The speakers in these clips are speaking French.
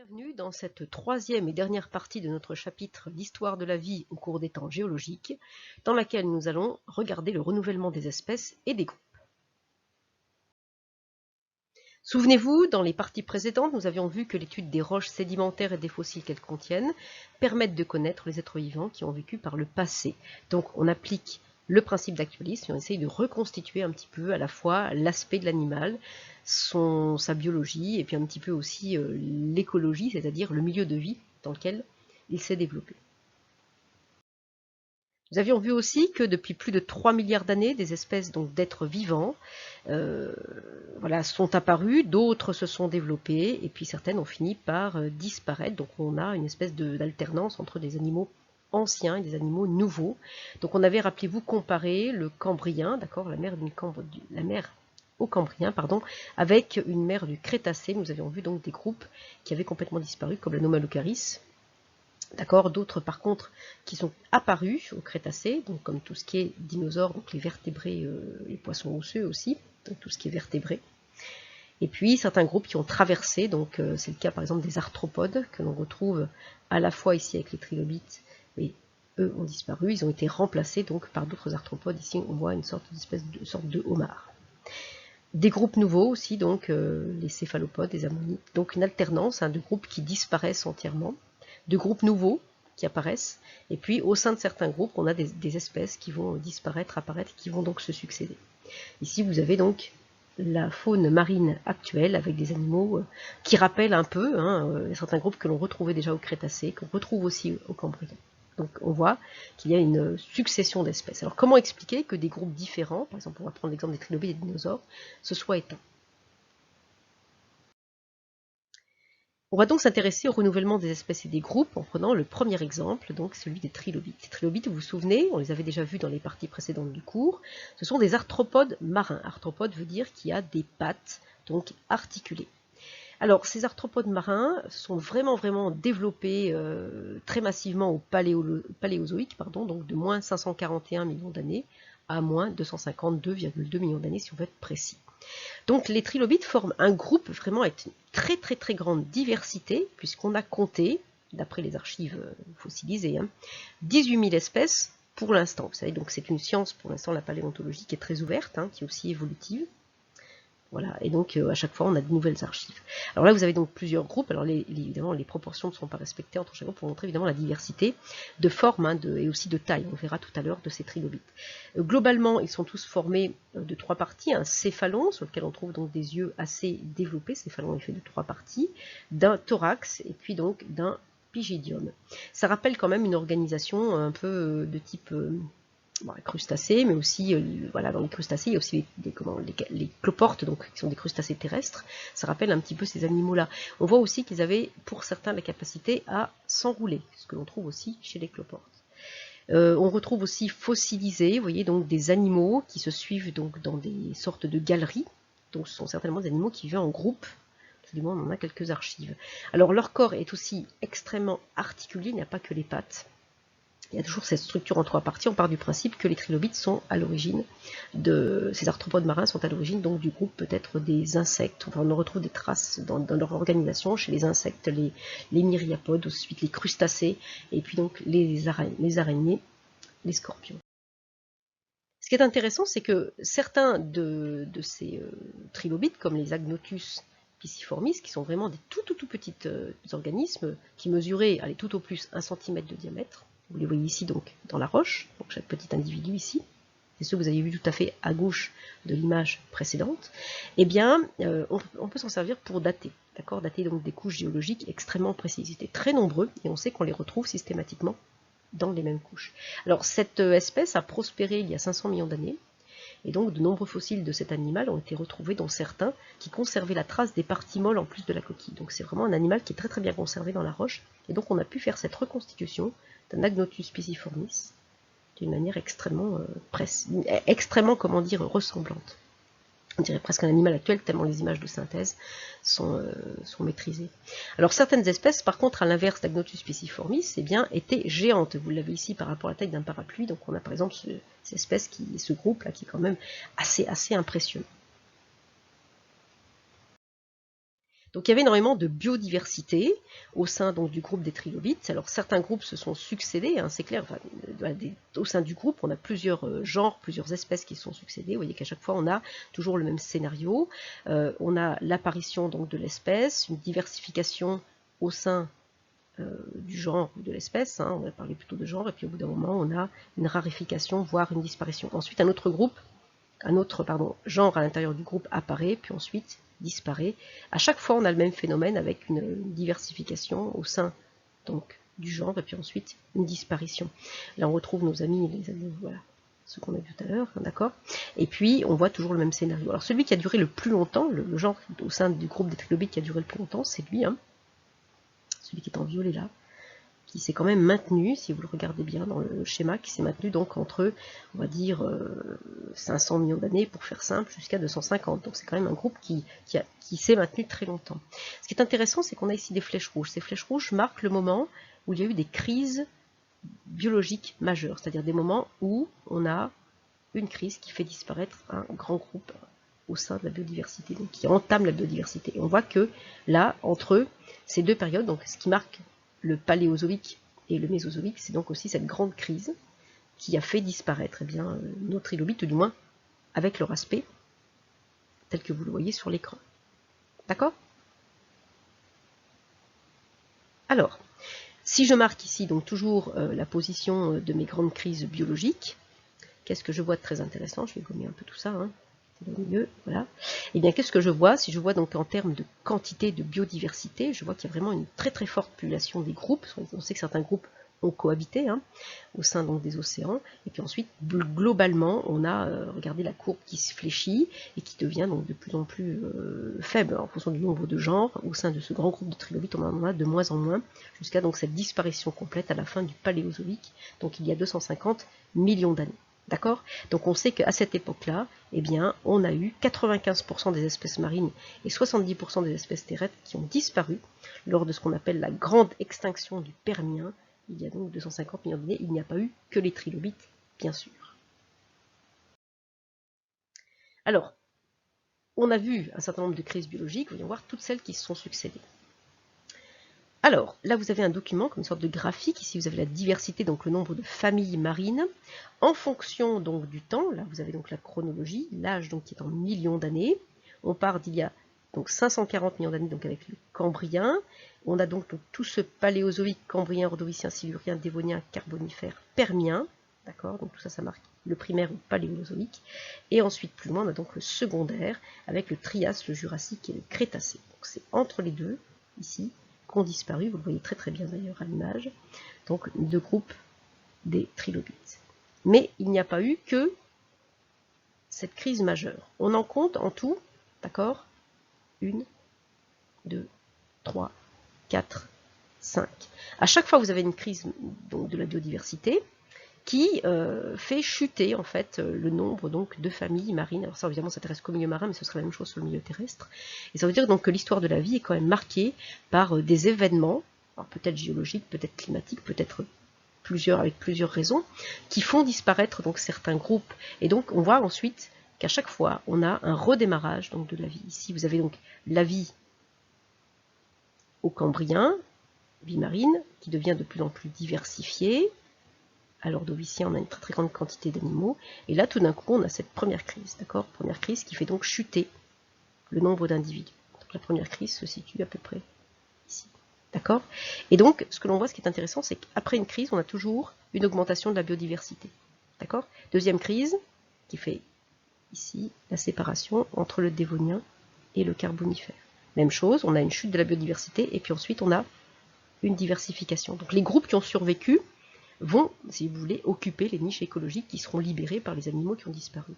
Bienvenue dans cette troisième et dernière partie de notre chapitre d'Histoire de la vie au cours des temps géologiques, dans laquelle nous allons regarder le renouvellement des espèces et des groupes. Souvenez-vous, dans les parties précédentes, nous avions vu que l'étude des roches sédimentaires et des fossiles qu'elles contiennent permettent de connaître les êtres vivants qui ont vécu par le passé. Donc on applique le principe d'actualisme et on essaye de reconstituer un petit peu à la fois l'aspect de l'animal, sa biologie et puis un petit peu aussi l'écologie, c'est-à-dire le milieu de vie dans lequel il s'est développé. Nous avions vu aussi que depuis plus de 3 milliards d'années, des espèces d'êtres vivants sont apparues, d'autres se sont développées, et puis certaines ont fini par disparaître. Donc on a une espèce d'alternance entre des animaux anciens et des animaux nouveaux. Donc on avait, rappelez-vous, comparé le Cambrien, d'accord, la mer au Cambrien, pardon, avec une mer du Crétacé. Nous avions vu donc des groupes qui avaient complètement disparu, comme l'Anomalocaris. D'accord, d'autres par contre qui sont apparus au Crétacé, donc comme tout ce qui est dinosaures, donc les vertébrés, les poissons osseux aussi, donc tout ce qui est vertébré. Et puis certains groupes qui ont traversé, donc c'est le cas par exemple des arthropodes que l'on retrouve à la fois ici avec les trilobites, mais eux ont disparu, ils ont été remplacés donc par d'autres arthropodes. Ici on voit une sorte de homard. Des groupes nouveaux aussi, donc les céphalopodes, les ammonites, donc une alternance de groupes qui disparaissent entièrement, de groupes nouveaux qui apparaissent, et puis au sein de certains groupes, on a des espèces qui vont disparaître, apparaître, qui vont donc se succéder. Ici, vous avez donc la faune marine actuelle, avec des animaux qui rappellent un peu certains groupes que l'on retrouvait déjà au Crétacé, qu'on retrouve aussi au Cambrien. Donc on voit qu'il y a une succession d'espèces. Alors comment expliquer que des groupes différents, par exemple on va prendre l'exemple des trilobites et des dinosaures, se soient éteints? On va donc s'intéresser au renouvellement des espèces et des groupes en prenant le premier exemple, donc celui des trilobites. Les trilobites, vous vous souvenez, on les avait déjà vus dans les parties précédentes du cours, ce sont des arthropodes marins. Arthropode veut dire qu'il y a des pattes, donc articulées. Alors, ces arthropodes marins sont vraiment développés très massivement au paléozoïque, donc de moins 541 millions d'années à moins 252,2 millions d'années si on veut être précis. Donc les trilobites forment un groupe vraiment avec une très grande diversité, puisqu'on a compté, d'après les archives fossilisées, 18 000 espèces pour l'instant. Vous savez, donc c'est une science pour l'instant, la paléontologie, qui est très ouverte, qui est aussi évolutive. Voilà, et donc à chaque fois on a de nouvelles archives. Alors là vous avez donc plusieurs groupes, alors évidemment les proportions ne sont pas respectées entre chaque groupe pour montrer évidemment la diversité de forme et aussi de taille, on verra tout à l'heure de ces trilobites. Globalement ils sont tous formés de trois parties, un céphalon sur lequel on trouve donc des yeux assez développés, céphalon est fait de trois parties, d'un thorax et puis donc d'un pygidium. Ça rappelle quand même une organisation un peu de type crustacés, mais aussi dans les crustacés, il y a aussi les cloportes, donc qui sont des crustacés terrestres. Ça rappelle un petit peu ces animaux-là. On voit aussi qu'ils avaient, pour certains, la capacité à s'enrouler, ce que l'on trouve aussi chez les cloportes. On retrouve aussi fossilisés, vous voyez, donc des animaux qui se suivent donc dans des sortes de galeries. Donc ce sont certainement des animaux qui vivent en groupe. On en a quelques archives. Alors leur corps est aussi extrêmement articulé, il n'y a pas que les pattes. Il y a toujours cette structure en trois parties. On part du principe que les trilobites sont à l'origine ces arthropodes marins sont à l'origine donc du groupe peut-être des insectes. Enfin, on en retrouve des traces dans leur organisation chez les insectes, les myriapodes, ensuite les crustacés, et puis donc les araignées, les scorpions. Ce qui est intéressant, c'est que certains de ces trilobites, comme les Agnotus pisciformis, qui sont vraiment des tout petits organismes qui mesuraient tout au plus 1 cm de diamètre, vous les voyez ici donc dans la roche, donc chaque petit individu ici, c'est ceux que vous avez vu tout à fait à gauche de l'image précédente, eh bien on peut s'en servir pour dater, d'accord, dater donc des couches géologiques extrêmement précises. Ils étaient très nombreux et on sait qu'on les retrouve systématiquement dans les mêmes couches. Alors cette espèce a prospéré il y a 500 millions d'années, et donc de nombreux fossiles de cet animal ont été retrouvés, dont certains qui conservaient la trace des parties molles en plus de la coquille. Donc c'est vraiment un animal qui est très bien conservé dans la roche, et donc on a pu faire cette reconstitution d'un Agnotus pisciformis d'une manière extrêmement ressemblante. On dirait presque un animal actuel, tellement les images de synthèse sont maîtrisées. Alors certaines espèces, par contre, à l'inverse d'Agnotus pisciformis, étaient géantes. Vous l'avez ici par rapport à la taille d'un parapluie. Donc on a par exemple ce groupe-là qui est quand même assez impressionnant. Donc il y avait énormément de biodiversité au sein donc, du groupe des trilobites. Alors certains groupes se sont succédés, hein, c'est clair, enfin, au sein du groupe on a plusieurs genres, plusieurs espèces qui se sont succédées. Vous voyez qu'à chaque fois on a toujours le même scénario. On a l'apparition donc de l'espèce, une diversification au sein du genre ou de l'espèce, hein, on va parler plutôt de genre, et puis au bout d'un moment on a une raréfication, voire une disparition. Ensuite un autre genre à l'intérieur du groupe apparaît, puis ensuite disparaît. À chaque fois on a le même phénomène avec une diversification au sein donc du genre, et puis ensuite une disparition. Là on retrouve nos amis, les amis, voilà, ce qu'on a vu tout à l'heure, d'accord. Et puis on voit toujours le même scénario. Alors celui qui a duré le plus longtemps, le genre au sein du groupe des trilobites qui a duré le plus longtemps, c'est lui, hein, celui qui est en violet là, qui s'est quand même maintenu, si vous le regardez bien dans le schéma, qui s'est maintenu donc entre, on va dire, 500 millions d'années, pour faire simple, jusqu'à 250. Donc c'est quand même un groupe qui s'est maintenu très longtemps. Ce qui est intéressant, c'est qu'on a ici des flèches rouges. Ces flèches rouges marquent le moment où il y a eu des crises biologiques majeures, c'est-à-dire des moments où on a une crise qui fait disparaître un grand groupe au sein de la biodiversité, donc qui entame la biodiversité. Et on voit que là, entre ces deux périodes, donc ce qui marque le paléozoïque et le mésozoïque, c'est donc aussi cette grande crise qui a fait disparaître nos trilobites, du moins avec leur aspect tel que vous le voyez sur l'écran. D'accord? Alors, si je marque ici donc toujours la position de mes grandes crises biologiques, qu'est-ce que je vois de très intéressant? Je vais gommer un peu tout ça, hein. Au milieu, voilà. Et bien qu'est-ce que je vois? Si je vois donc en termes de quantité de biodiversité, je vois qu'il y a vraiment une très très forte population des groupes. On sait que certains groupes ont cohabité, hein, au sein donc des océans. Et puis ensuite, globalement, on a, regardez la courbe qui se fléchit et qui devient donc de plus en plus faible en fonction du nombre de genres. Au sein de ce grand groupe de trilobites, on en a de moins en moins, jusqu'à donc cette disparition complète à la fin du Paléozoïque, donc il y a 250 millions d'années. D'accord? Donc on sait qu'à cette époque-là, eh bien, on a eu 95% des espèces marines et 70% des espèces terrestres qui ont disparu lors de ce qu'on appelle la grande extinction du Permien. Il y a donc 250 millions d'années, il n'y a pas eu que les trilobites, bien sûr. Alors, on a vu un certain nombre de crises biologiques, voyons voir toutes celles qui se sont succédées. Alors, là vous avez un document comme une sorte de graphique, ici vous avez la diversité, donc le nombre de familles marines, en fonction donc du temps, là vous avez donc la chronologie, l'âge donc qui est en millions d'années, on part d'il y a donc 540 millions d'années donc avec le Cambrien, on a donc tout ce paléozoïque, Cambrien, Ordovicien, Silurien, Dévonien, Carbonifère, Permien, d'accord, donc tout ça, ça marque le primaire ou paléozoïque, et ensuite plus loin on a donc le secondaire, avec le Trias, le Jurassique et le Crétacé, donc c'est entre les deux, ici, qu'ont disparu, vous le voyez très très bien d'ailleurs à l'image, donc deux groupes des trilobites. Mais il n'y a pas eu que cette crise majeure. On en compte en tout, d'accord, 1, 2, 3, 4, 5. À chaque fois vous avez une crise donc, de la biodiversité qui fait chuter en fait le nombre donc de familles marines. Alors ça évidemment ça s'intéresse qu'au milieu marin, mais ce serait la même chose sur le milieu terrestre. Et ça veut dire donc que l'histoire de la vie est quand même marquée par des événements, peut-être géologiques, peut-être climatiques, peut-être avec plusieurs raisons, qui font disparaître donc certains groupes. Et donc on voit ensuite qu'à chaque fois on a un redémarrage donc de la vie. Ici vous avez donc la vie au Cambrien, vie marine, qui devient de plus en plus diversifiée. À l'Ordovicien, on a une très très grande quantité d'animaux. Et là, tout d'un coup, on a cette première crise, d'accord? Première crise qui fait donc chuter le nombre d'individus. Donc la première crise se situe à peu près ici, d'accord? Et donc, ce que l'on voit, ce qui est intéressant, c'est qu'après une crise, on a toujours une augmentation de la biodiversité, d'accord? Deuxième crise, qui fait ici la séparation entre le Dévonien et le Carbonifère. Même chose, on a une chute de la biodiversité, et puis ensuite, on a une diversification. Donc les groupes qui ont survécu vont, si vous voulez, occuper les niches écologiques qui seront libérées par les animaux qui ont disparu.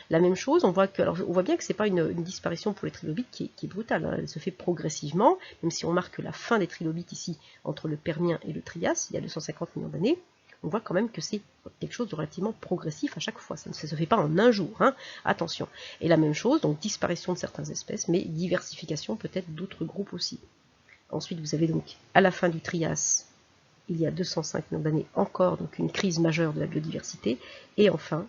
La même chose, on voit bien que ce n'est pas une disparition pour les trilobites qui est brutale, hein. Elle se fait progressivement, même si on marque la fin des trilobites ici, entre le Permien et le Trias, il y a 250 millions d'années, on voit quand même que c'est quelque chose de relativement progressif à chaque fois, ça ne se fait pas en un jour, hein. Attention. Et la même chose, donc disparition de certaines espèces, mais diversification peut-être d'autres groupes aussi. Ensuite, vous avez donc, à la fin du Trias, il y a 205 millions d'années encore, donc une crise majeure de la biodiversité. Et enfin,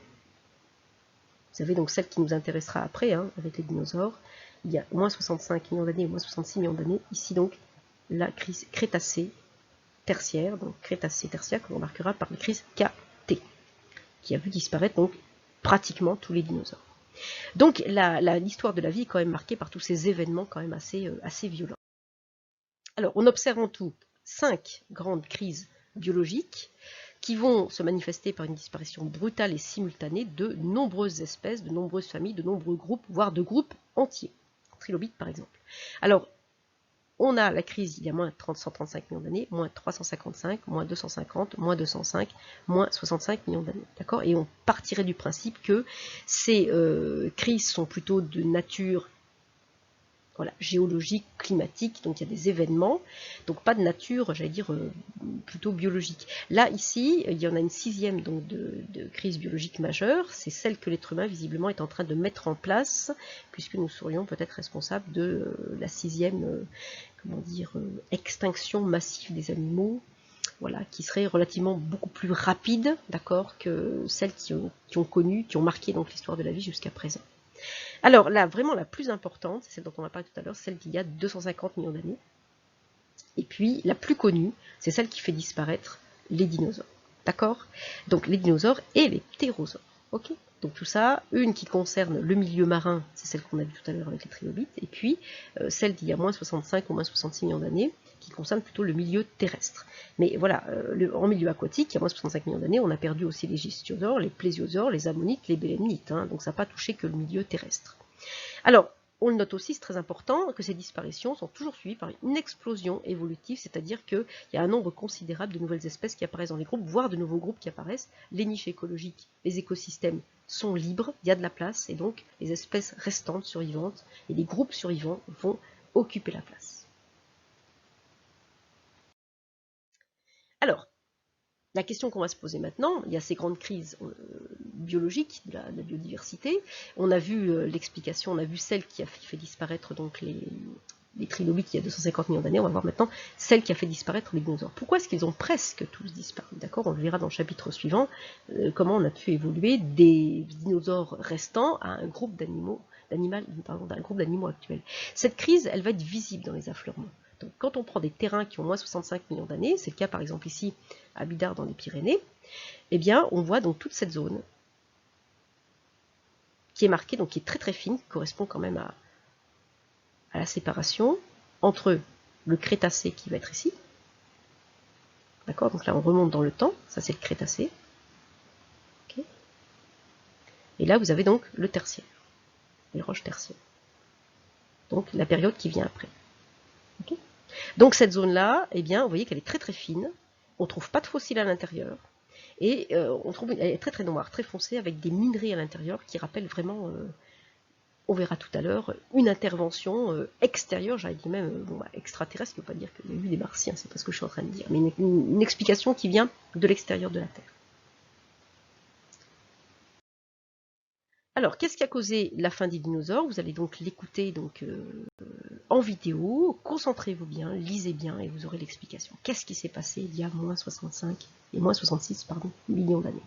vous avez donc celle qui nous intéressera après, hein, avec les dinosaures, il y a au moins 65 millions d'années, au moins 66 millions d'années. Ici donc la crise Crétacé tertiaire, donc Crétacé tertiaire que l'on marquera par la crise KT, qui a vu disparaître donc pratiquement tous les dinosaures. Donc l'histoire de la vie est quand même marquée par tous ces événements quand même assez violents. Alors on observe en tout 5 grandes crises biologiques qui vont se manifester par une disparition brutale et simultanée de nombreuses espèces, de nombreuses familles, de nombreux groupes, voire de groupes entiers. Trilobites par exemple. Alors, on a la crise il y a moins 135 millions d'années, moins 355, moins 250, moins 205, moins 65 millions d'années. D'accord? Et on partirait du principe que ces crises sont plutôt de nature géologique, climatique, donc il y a des événements, donc pas de nature, j'allais dire, plutôt biologique. Là, ici, il y en a une 6e donc, de crise biologique majeure, c'est celle que l'être humain, visiblement, est en train de mettre en place, puisque nous serions peut-être responsables de la 6e, extinction massive des animaux, voilà, qui serait relativement beaucoup plus rapide, d'accord, que celles qui ont marqué donc l'histoire de la vie jusqu'à présent. Alors là, vraiment la plus importante, c'est celle dont on a parlé tout à l'heure, celle d'il y a 250 millions d'années. Et puis la plus connue, c'est celle qui fait disparaître les dinosaures. D'accord? Donc les dinosaures et les ptérosaures. Ok? Donc tout ça, une qui concerne le milieu marin, c'est celle qu'on a vue tout à l'heure avec les trilobites, et puis celle d'il y a moins 65 ou moins 66 millions d'années, qui concerne plutôt le milieu terrestre. Mais voilà, en milieu aquatique, il y a moins 65 millions d'années, on a perdu aussi les gystiosaures, les plésiosaures, les ammonites, les bélemnites, hein, donc ça n'a pas touché que le milieu terrestre. Alors, on le note aussi, c'est très important, que ces disparitions sont toujours suivies par une explosion évolutive, c'est-à-dire qu'il y a un nombre considérable de nouvelles espèces qui apparaissent dans les groupes, voire de nouveaux groupes qui apparaissent. Les niches écologiques, les écosystèmes sont libres, il y a de la place, et donc les espèces restantes survivantes et les groupes survivants vont occuper la place. Alors, la question qu'on va se poser maintenant, il y a ces grandes crises biologiques de la biodiversité. On a vu l'explication, on a vu celle qui a fait disparaître donc les trilobites il y a 250 millions d'années. On va voir maintenant celle qui a fait disparaître les dinosaures. Pourquoi est-ce qu'ils ont presque tous disparu? D'accord, on le verra dans le chapitre suivant, comment on a pu évoluer des dinosaures restants à un groupe d'animaux, d'un groupe d'animaux actuels. Cette crise, elle va être visible dans les affleurements. Donc, quand on prend des terrains qui ont moins 65 millions d'années, c'est le cas par exemple ici à Bidart dans les Pyrénées, eh bien on voit donc toute cette zone qui est marquée, donc qui est très très fine, qui correspond quand même à la séparation entre le Crétacé qui va être ici, d'accord, donc là on remonte dans le temps, ça c'est le Crétacé, okay. Et là vous avez donc le Tertiaire, les roches tertiaires, donc la période qui vient après. Okay. Donc cette zone-là, eh bien, vous voyez qu'elle est très très fine, on ne trouve pas de fossiles à l'intérieur, et on trouve elle est très très noire, très foncée, avec des minerais à l'intérieur qui rappellent vraiment, on verra tout à l'heure, une intervention extérieure, j'allais dire même extraterrestre, ne veut pas dire qu'il y a eu des martiens, c'est pas ce que je suis en train de dire, mais une explication qui vient de l'extérieur de la Terre. Alors, qu'est-ce qui a causé la fin des dinosaures? Vous allez donc l'écouter en vidéo, concentrez-vous bien, lisez bien et vous aurez l'explication. Qu'est-ce qui s'est passé il y a moins 65 et moins 66 millions d'années?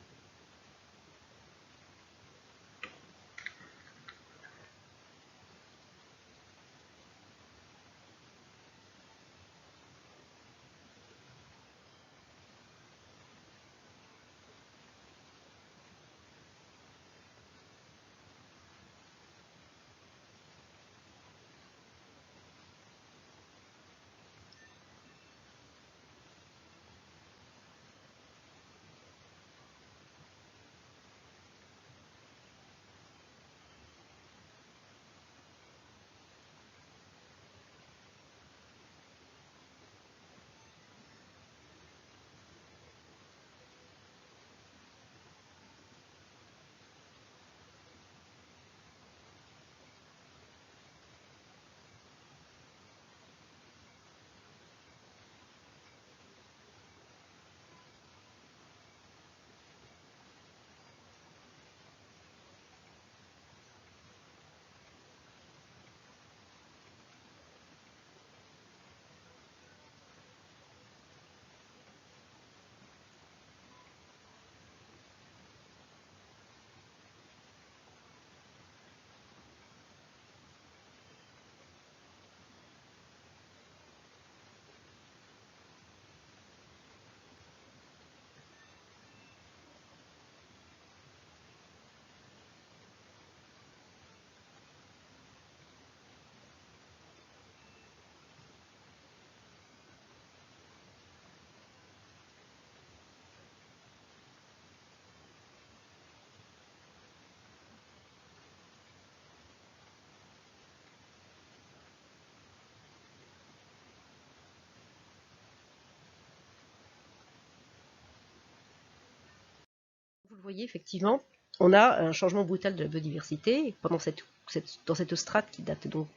vous le voyez, effectivement, on a un changement brutal de la biodiversité dans cette strate qui date donc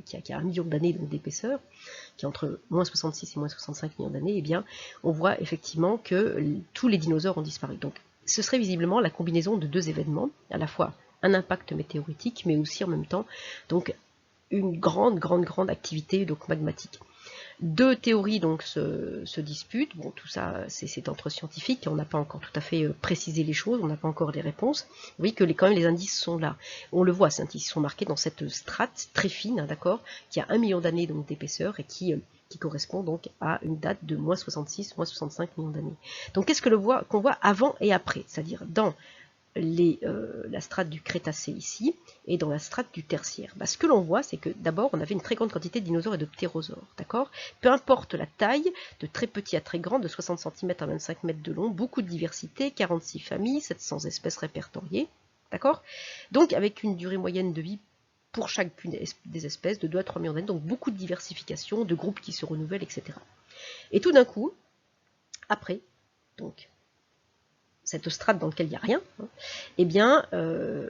qui a 1 million d'années d'épaisseur, qui est entre moins 66 et moins 65 millions d'années. Eh bien, on voit effectivement que tous les dinosaures ont disparu. Donc, ce serait visiblement la combinaison de deux événements, à la fois un impact météoritique, mais aussi en même temps donc une grande activité donc magmatique. Deux théories donc se disputent. Bon, tout ça, c'est entre scientifiques, on n'a pas encore tout à fait précisé les choses, on n'a pas encore les réponses. Vous voyez que quand même les indices sont là. On le voit, ces indices sont marqués dans cette strate très fine, hein, d'accord, qui a 1 million d'années d'épaisseur et qui correspond donc à une date de moins 66, moins 65 millions d'années. Donc qu'est-ce qu'on voit avant et après? C'est-à-dire dans la strate du Crétacé ici, et dans la strate du Tertiaire. Ce que l'on voit, c'est que d'abord, on avait une très grande quantité de dinosaures et de ptérosaures, d'accord? Peu importe la taille, de très petit à très grand, de 60 cm à 25 mètres de long, beaucoup de diversité, 46 familles, 700 espèces répertoriées, d'accord? Donc, avec une durée moyenne de vie pour chacune des espèces de 2 à 3 millions d'années, donc beaucoup de diversification, de groupes qui se renouvellent, etc. Et tout d'un coup, après, donc, cette strate dans laquelle il n'y a rien, hein, eh bien,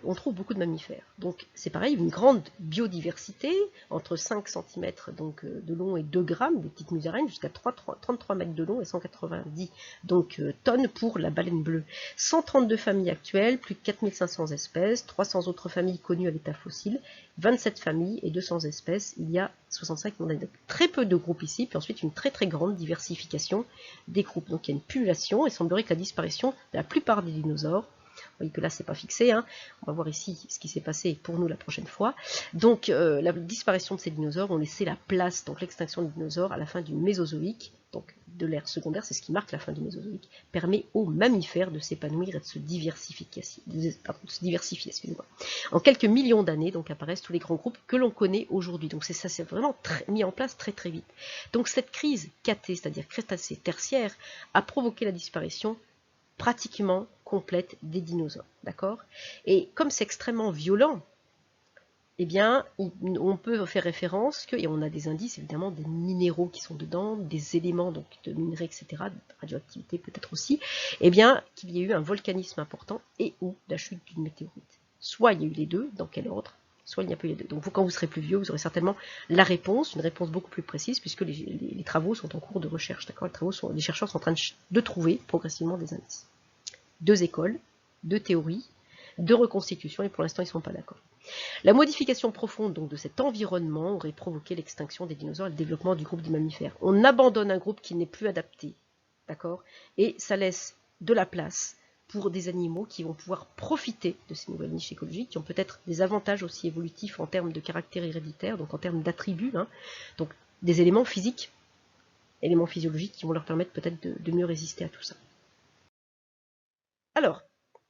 on trouve beaucoup de mammifères. Donc, c'est pareil, une grande biodiversité, entre 5 cm donc, de long et 2 grammes, des petites musaraignes, jusqu'à 33 mètres de long et 190 donc, tonnes pour la baleine bleue. 132 familles actuelles, plus de 4500 espèces, 300 autres familles connues à l'état fossile, 27 familles et 200 espèces, il y a 65 millions d'années. Très peu de groupes ici, puis ensuite une très grande diversification des groupes. Donc il y a une pullulation, et il semblerait que la disparition de la plupart des dinosaures, vous voyez que là c'est pas fixé, hein. On va voir ici ce qui s'est passé pour nous la prochaine fois. Donc la disparition de ces dinosaures ont laissé la place, donc l'extinction des dinosaures à la fin du Mésozoïque, donc de l'ère secondaire, c'est ce qui marque la fin du Mésozoïque, permet aux mammifères de s'épanouir et de se diversifier, excusez-moi. En quelques millions d'années, donc apparaissent tous les grands groupes que l'on connaît aujourd'hui. Donc ça, c'est vraiment mis en place très vite. Donc cette crise Caté, c'est-à-dire Crétacé tertiaire, a provoqué la disparition pratiquement complète des dinosaures, d'accord? Et comme c'est extrêmement violent, eh bien, on peut faire référence et on a des indices, évidemment, des minéraux qui sont dedans, des éléments donc de minerais, etc., de radioactivité peut-être aussi, eh bien, qu'il y ait eu un volcanisme important et ou la chute d'une météorite. Soit il y a eu les deux, dans quel ordre, soit il n'y a pas eu les deux. Donc vous, quand vous serez plus vieux, vous aurez certainement la réponse, une réponse beaucoup plus précise, puisque les travaux sont en cours de recherche, d'accord? Les chercheurs sont en train de trouver progressivement des indices. Deux écoles, deux théories, deux reconstitutions, et pour l'instant ils ne sont pas d'accord. La modification profonde donc de cet environnement aurait provoqué l'extinction des dinosaures et le développement du groupe des mammifères. On abandonne un groupe qui n'est plus adapté, d'accord? Et ça laisse de la place pour des animaux qui vont pouvoir profiter de ces nouvelles niches écologiques, qui ont peut-être des avantages aussi évolutifs en termes de caractère héréditaire, donc en termes d'attributs, hein, donc des éléments physiques, éléments physiologiques qui vont leur permettre peut-être de mieux résister à tout ça. Alors,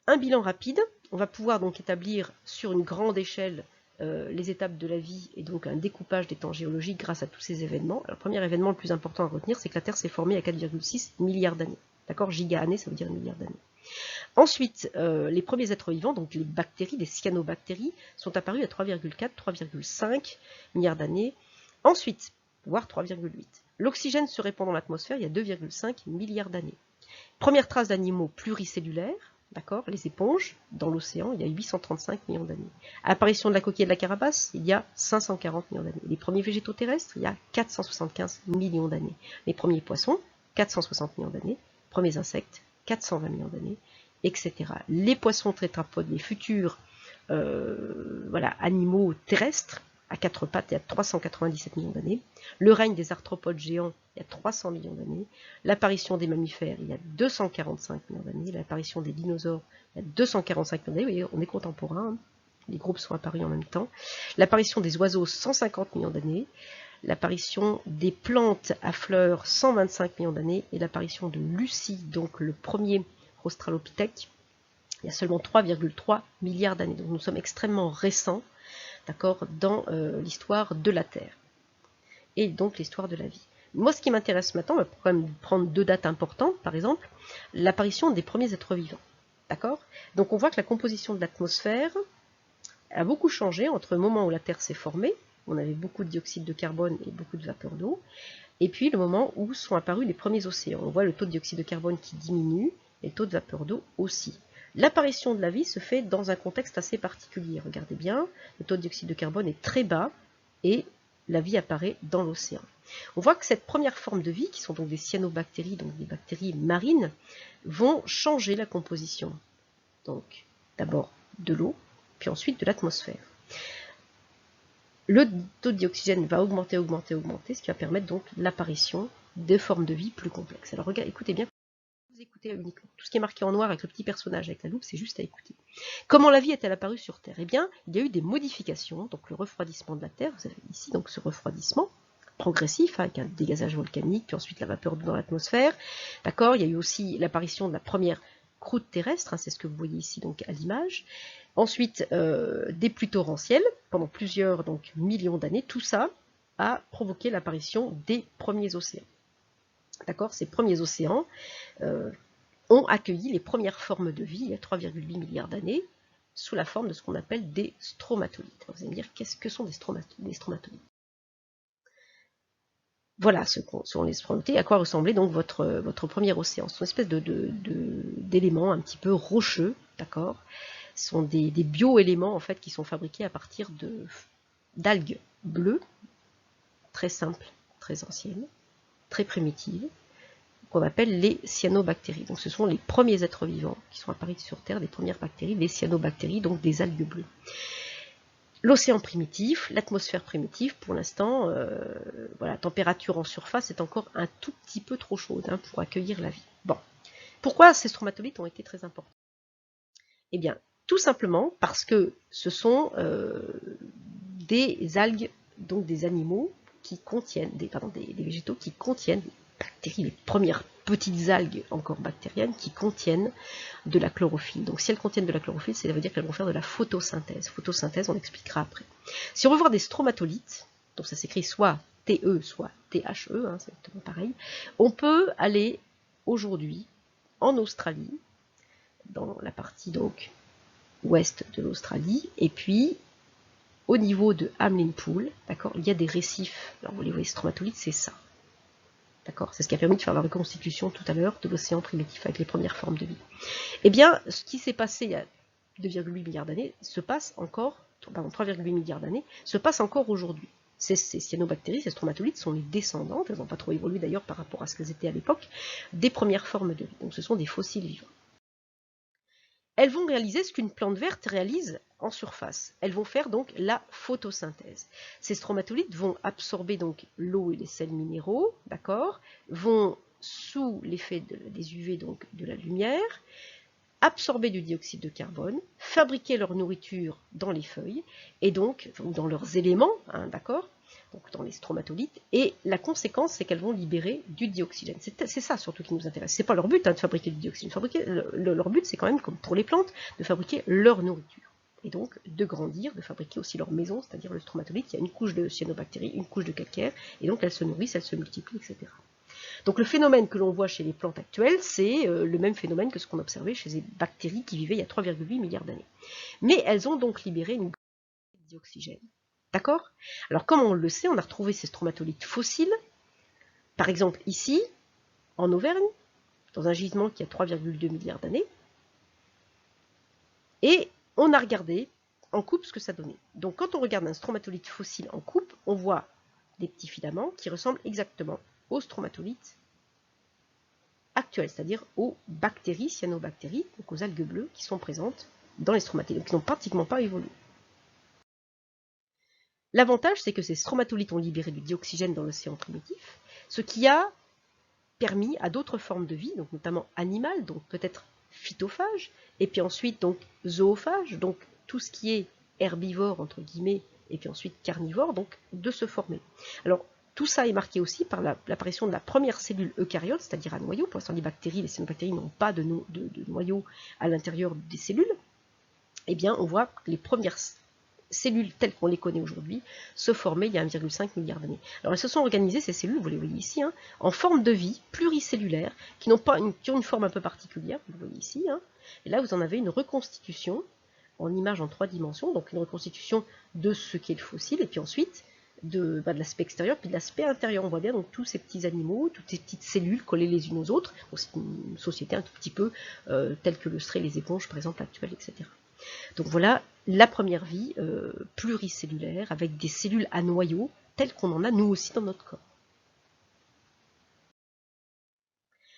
un bilan rapide, on va pouvoir donc établir sur une grande échelle les étapes de la vie et donc un découpage des temps géologiques grâce à tous ces événements. Alors, le premier événement le plus important à retenir, c'est que la Terre s'est formée à 4,6 milliards d'années. D'accord, giga-années, ça veut dire milliard d'années. Ensuite, les premiers êtres vivants, donc les bactéries, les cyanobactéries, sont apparus à 3,4, 3,5 milliards d'années. Ensuite, voire 3,8. L'oxygène se répand dans l'atmosphère il y a 2,5 milliards d'années. Première trace d'animaux pluricellulaires, d'accord, les éponges, dans l'océan, il y a 835 millions d'années. Apparition de la coquille et de la carapace, il y a 540 millions d'années. Les premiers végétaux terrestres, il y a 475 millions d'années. Les premiers poissons, 460 millions d'années. Premiers insectes, 420 millions d'années, etc. Les poissons tétrapodes, les futurs animaux terrestres, à quatre pattes, il y a 397 millions d'années. Le règne des arthropodes géants, il y a 300 millions d'années. L'apparition des mammifères, il y a 245 millions d'années. L'apparition des dinosaures, il y a 245 millions d'années. Vous voyez, on est contemporains. Les groupes sont apparus en même temps. L'apparition des oiseaux, 150 millions d'années. L'apparition des plantes à fleurs, 125 millions d'années. Et l'apparition de Lucie, donc le premier australopithèque, il y a seulement 3,3 milliards d'années. Donc nous sommes extrêmement récents, d'accord, dans l'histoire de la Terre et donc l'histoire de la vie. Moi, ce qui m'intéresse maintenant, on va quand même prendre deux dates importantes, par exemple, l'apparition des premiers êtres vivants, d'accord? Donc on voit que la composition de l'atmosphère a beaucoup changé entre le moment où la Terre s'est formée, on avait beaucoup de dioxyde de carbone et beaucoup de vapeur d'eau, et puis le moment où sont apparus les premiers océans. On voit le taux de dioxyde de carbone qui diminue et le taux de vapeur d'eau aussi. L'apparition de la vie se fait dans un contexte assez particulier. Regardez bien, le taux de dioxyde de carbone est très bas et la vie apparaît dans l'océan. On voit que cette première forme de vie, qui sont donc des cyanobactéries, donc des bactéries marines, vont changer la composition. Donc d'abord de l'eau, puis ensuite de l'atmosphère. Le taux d'oxygène va augmenter, ce qui va permettre donc l'apparition de formes de vie plus complexes. Alors regardez, écoutez bien, vous écoutez uniquement. Tout ce qui est marqué en noir avec le petit personnage avec la loupe, c'est juste à écouter. Comment la vie est-elle apparue sur Terre? Eh bien, il y a eu des modifications, donc le refroidissement de la Terre, vous avez ici donc ce refroidissement progressif, avec un dégazage volcanique, puis ensuite la vapeur d'eau dans l'atmosphère. D'accord. Il y a eu aussi l'apparition de la première croûte terrestre, c'est ce que vous voyez ici donc à l'image. Ensuite, des pluies torrentielles pendant plusieurs millions d'années. Tout ça a provoqué l'apparition des premiers océans. D'accord. Ces premiers océans ont accueilli les premières formes de vie il y a 3,8 milliards d'années sous la forme de ce qu'on appelle des stromatolites. Vous allez me dire, qu'est-ce que sont des stromatolites? Voilà ce sont les stromatolites, à quoi ressemblait donc votre premier océan. Ce sont une espèce d'éléments un petit peu rocheux, d'accord. Ce sont des bioéléments en fait qui sont fabriqués à partir d'algues bleues, très simples, très anciennes, très primitives, qu'on appelle les cyanobactéries. Donc ce sont les premiers êtres vivants qui sont apparus sur Terre, les premières bactéries, les cyanobactéries, donc des algues bleues. L'océan primitif, l'atmosphère primitive, pour l'instant, voilà, la température en surface est encore un tout petit peu trop chaude pour accueillir la vie. Bon, pourquoi ces stromatolites ont été très importants? Eh bien, tout simplement parce que ce sont des algues, donc des animaux qui contiennent, des végétaux qui contiennent des bactéries, les premières petites algues encore bactériennes qui contiennent de la chlorophylle. Donc si elles contiennent de la chlorophylle, ça veut dire qu'elles vont faire de la photosynthèse. Photosynthèse, on l'expliquera après. Si on veut voir des stromatolites, donc ça s'écrit soit TE, soit THE, c'est exactement pareil, on peut aller aujourd'hui en Australie, dans la partie donc ouest de l'Australie, et puis au niveau de Hamlin Pool, d'accord, il y a des récifs. Alors vous les voyez, stromatolites, c'est ça. D'accord, c'est ce qui a permis de faire la reconstitution tout à l'heure de l'océan primitif avec les premières formes de vie. Eh bien, ce qui s'est passé il y a 2,8 milliards d'années se passe encore, pardon, 3,8 milliards d'années, se passe encore aujourd'hui. Ces cyanobactéries, ces stromatolites sont les descendantes, elles n'ont pas trop évolué d'ailleurs par rapport à ce qu'elles étaient à l'époque, des premières formes de vie. Donc ce sont des fossiles vivants. Elles vont réaliser ce qu'une plante verte réalise en surface. Elles vont faire donc la photosynthèse. Ces stromatolites vont absorber donc l'eau et les sels minéraux, d'accord, vont sous l'effet des UV, donc de la lumière, absorber du dioxyde de carbone, fabriquer leur nourriture dans les feuilles, et donc dans leurs éléments, d'accord, donc dans les stromatolites, et la conséquence, c'est qu'elles vont libérer du dioxygène. C'est ça surtout qui nous intéresse. C'est pas leur but de fabriquer du dioxygène. Leur but, c'est quand même, comme pour les plantes, de fabriquer leur nourriture. Et donc de grandir, de fabriquer aussi leur maison, c'est-à-dire le stromatolite. Il y a une couche de cyanobactéries, une couche de calcaire, et donc elles se nourrissent, elles se multiplient, etc. Donc le phénomène que l'on voit chez les plantes actuelles, c'est le même phénomène que ce qu'on observait chez les bactéries qui vivaient il y a 3,8 milliards d'années. Mais elles ont donc libéré une quantité de dioxygène. D'accord? Alors comme on le sait, on a retrouvé ces stromatolites fossiles, par exemple ici, en Auvergne, dans un gisement qui a 3,2 milliards d'années, et on a regardé en coupe ce que ça donnait. Donc quand on regarde un stromatolite fossile en coupe, on voit des petits filaments qui ressemblent exactement aux stromatolites actuelles, c'est-à-dire aux bactéries, cyanobactéries, donc aux algues bleues qui sont présentes dans les stromatolites, qui n'ont pratiquement pas évolué. L'avantage, c'est que ces stromatolites ont libéré du dioxygène dans l'océan primitif, ce qui a permis à d'autres formes de vie, donc notamment animales, donc peut-être phytophages, et puis ensuite donc zoophages, donc tout ce qui est herbivore entre guillemets, et puis ensuite carnivore, donc de se former. Alors tout ça est marqué aussi par l'apparition de la première cellule eucaryote, c'est-à-dire un noyau. Pour l'instant, les bactéries, les cyanobactéries n'ont pas de noyau à l'intérieur des cellules. Eh bien, on voit que les premières cellules telles qu'on les connaît aujourd'hui se formaient il y a 1,5 milliard d'années. Alors elles se sont organisées, ces cellules, vous les voyez ici, en forme de vie pluricellulaire, qui ont une forme un peu particulière, vous le voyez ici. Et là, vous en avez une reconstitution en image en 3 dimensions, donc une reconstitution de ce qu'est le fossile, et puis ensuite de l'aspect extérieur, puis de l'aspect intérieur. On voit bien donc tous ces petits animaux, toutes ces petites cellules collées les unes aux autres. C'est une société un tout petit peu telle que le seraient les éponges, par exemple, actuelles, etc. Donc voilà la première vie pluricellulaire, avec des cellules à noyaux, telles qu'on en a nous aussi dans notre corps.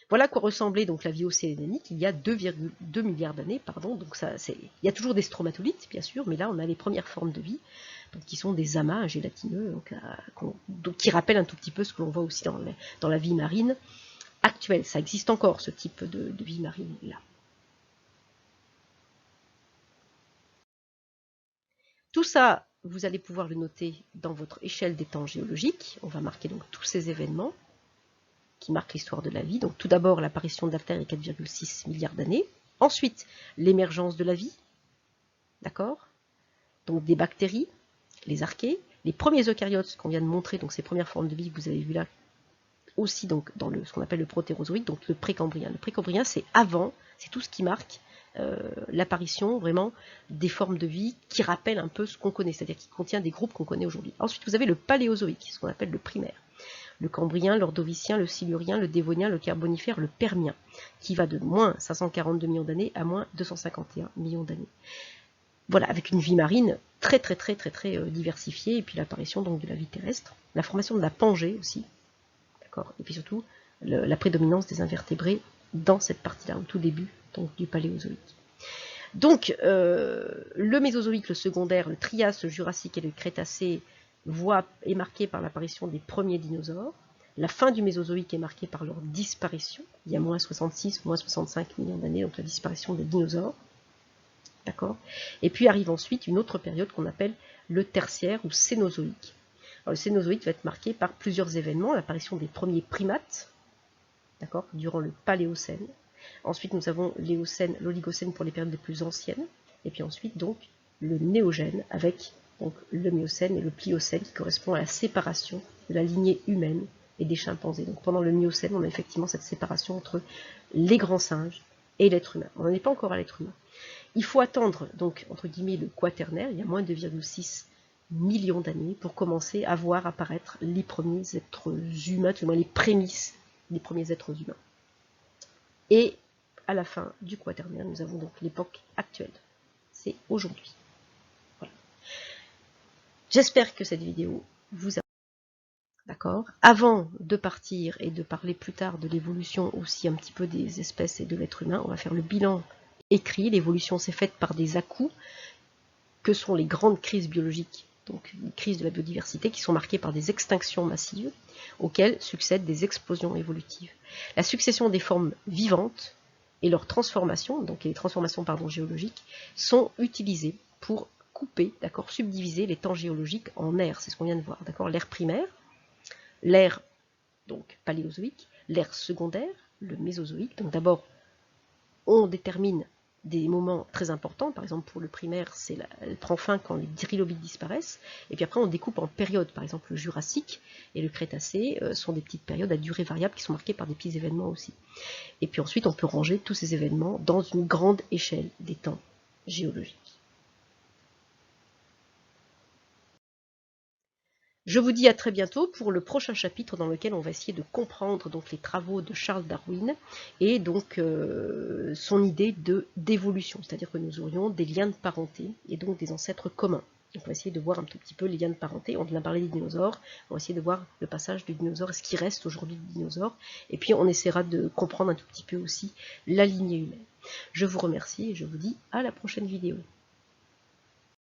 Voilà à quoi ressemblait donc la vie océanique il y a 2,2 milliards d'années. Donc il y a toujours des stromatolites, bien sûr, mais là on a les premières formes de vie, donc qui sont des amas gélatineux, donc qui rappellent un tout petit peu ce que l'on voit aussi dans la vie marine actuelle. Ça existe encore, ce type de vie marine là. Tout ça, vous allez pouvoir le noter dans votre échelle des temps géologiques. On va marquer donc tous ces événements qui marquent l'histoire de la vie. Donc tout d'abord l'apparition de la Terre il y a 4,6 milliards d'années. Ensuite, l'émergence de la vie, d'accord? Donc des bactéries, les archées, les premiers eucaryotes qu'on vient de montrer, donc ces premières formes de vie que vous avez vues là, aussi donc dans ce qu'on appelle le protérozoïque, donc le précambrien. Le précambrien, c'est avant, c'est tout ce qui marque l'apparition vraiment des formes de vie qui rappellent un peu ce qu'on connaît, c'est-à-dire qui contient des groupes qu'on connaît aujourd'hui. Ensuite, vous avez le paléozoïque, ce qu'on appelle le primaire. Le cambrien, l'ordovicien, le silurien, le dévonien, le carbonifère, le permien, qui va de moins 542 millions d'années à moins 251 millions d'années. Voilà, avec une vie marine très diversifiée, et puis l'apparition donc de la vie terrestre, la formation de la Pangée aussi, d'accord, et puis surtout la prédominance des invertébrés dans cette partie-là, au tout début donc, du paléozoïque. Donc, le mésozoïque, le secondaire, le Trias, le Jurassique et le Crétacé est marqué par l'apparition des premiers dinosaures. La fin du Mésozoïque est marquée par leur disparition, il y a moins 66, moins 65 millions d'années, donc la disparition des dinosaures. D'accord. Et puis arrive ensuite une autre période qu'on appelle le Tertiaire ou Cénozoïque. Alors, le Cénozoïque va être marqué par plusieurs événements, l'apparition des premiers primates, d'accord, durant le Paléocène. Ensuite, nous avons l'Éocène, l'Oligocène pour les périodes les plus anciennes, et puis ensuite donc le Néogène avec donc le Miocène et le Pliocène qui correspond à la séparation de la lignée humaine et des chimpanzés. Donc pendant le Miocène, on a effectivement cette séparation entre les grands singes et l'être humain. On n'en est pas encore à l'être humain. Il faut attendre donc entre guillemets le Quaternaire, il y a moins de 2,6 millions d'années pour commencer à voir apparaître les premiers êtres humains, tout au moins les prémices des premiers êtres humains. Et à la fin du Quaternaire, nous avons donc l'époque actuelle. C'est aujourd'hui. Voilà. J'espère que cette vidéo vous a... D'accord. Avant de partir et de parler plus tard de l'évolution aussi un petit peu des espèces et de l'être humain, on va faire le bilan écrit. L'évolution s'est faite par des à-coups que sont les grandes crises biologiques, donc les crises de la biodiversité qui sont marquées par des extinctions massives auxquelles succèdent des explosions évolutives. La succession des formes vivantes et leurs transformations, donc les transformations géologiques, sont utilisées pour couper, d'accord, subdiviser les temps géologiques en ères, c'est ce qu'on vient de voir, d'accord, l'ère primaire, l'ère donc paléozoïque, l'ère secondaire, le mésozoïque. Donc d'abord, on détermine des moments très importants, par exemple pour le primaire, elle prend fin quand les trilobites disparaissent, et puis après on découpe en périodes, par exemple le Jurassique et le Crétacé sont des petites périodes à durée variable qui sont marquées par des petits événements aussi. Et puis ensuite on peut ranger tous ces événements dans une grande échelle des temps géologiques. Je vous dis à très bientôt pour le prochain chapitre dans lequel on va essayer de comprendre donc les travaux de Charles Darwin et donc son idée d'évolution, c'est-à-dire que nous aurions des liens de parenté et donc des ancêtres communs. Donc on va essayer de voir un tout petit peu les liens de parenté. On vient de parler des dinosaures, on va essayer de voir le passage du dinosaure et ce qui reste aujourd'hui du dinosaure. Et puis on essaiera de comprendre un tout petit peu aussi la lignée humaine. Je vous remercie et je vous dis à la prochaine vidéo.